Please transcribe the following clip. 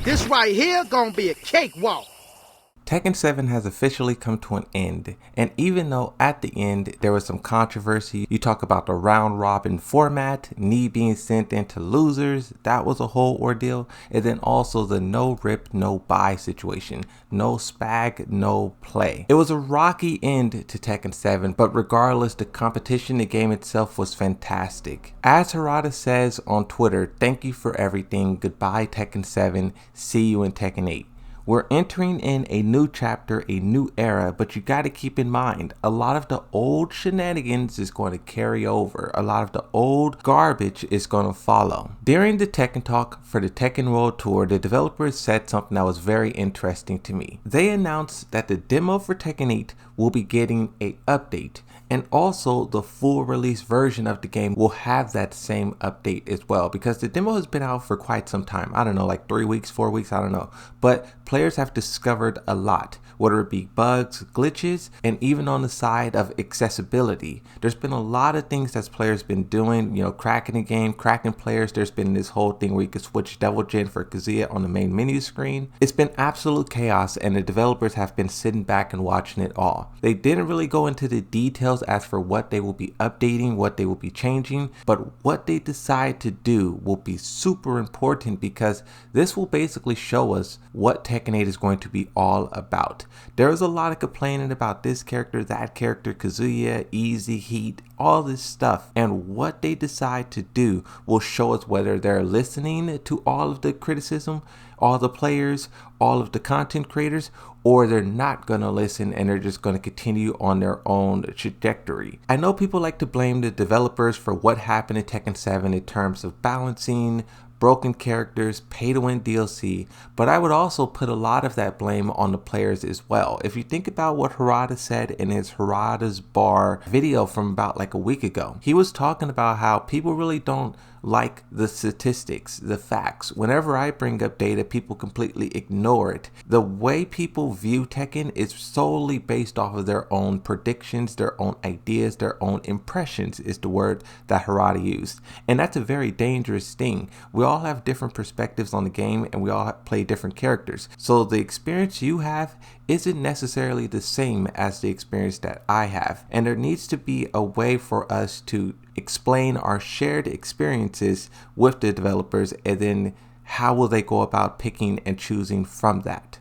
This right here gonna be a cakewalk. Tekken 7 has officially come to an end, and even though at the end there was some controversy, you talk about the round robin format, Knee being sent into losers, that was a whole ordeal, and then also the no rip, no buy situation, no spag, no play. It was a rocky end to Tekken 7, but regardless, the competition, the game itself was fantastic. As Harada says on Twitter, thank you for everything, goodbye Tekken 7, see you in Tekken 8. We're entering in a new chapter, a new era, but you gotta keep in mind, a lot of the old shenanigans is going to carry over. A lot of the old garbage is going to follow. During the Tekken Talk for the Tekken World Tour, the developers said something that was very interesting to me. They announced that the demo for Tekken 8 will be getting an update, and also the full release version of the game will have that same update as well, because the demo has been out for quite some time. I don't know, like 3 weeks, 4 weeks, I don't know. But players have discovered a lot, whether it be bugs, glitches, and even on the side of accessibility. There's been a lot of things that players been doing, cracking the game, cracking players. There's been this whole thing where you can switch Devil Jin for Kazuya on the main menu screen. It's been absolute chaos, and the developers have been sitting back and watching it all. They didn't really go into the details as for what they will be updating, what they will be changing, but what they decide to do will be super important, because this will basically show us what Tekken 8 is going to be all about. There was a lot of complaining about this character, that character, Kazuya, Easy, Heat, all this stuff, and what they decide to do will show us whether they're listening to all of the criticism, all the players, all of the content creators, or they're not gonna listen and they're just gonna continue on their own trajectory. I know people like to blame the developers for what happened in Tekken 7 in terms of balancing, broken characters, pay to win DLC, but I would also put a lot of that blame on the players as well. If you think about what Harada said in his Harada's Bar video from about like a week ago, he was talking about how people really don't like the statistics, the facts. Whenever I bring up data, people completely ignore it. The way people view Tekken is solely based off of their own predictions, their own ideas, their own impressions is the word that Harada used. And that's a very dangerous thing. We all have different perspectives on the game, and we all play different characters. So the experience you have isn't necessarily the same as the experience that I have. And there needs to be a way for us to explain our shared experiences with the developers, and then how will they go about picking and choosing from that.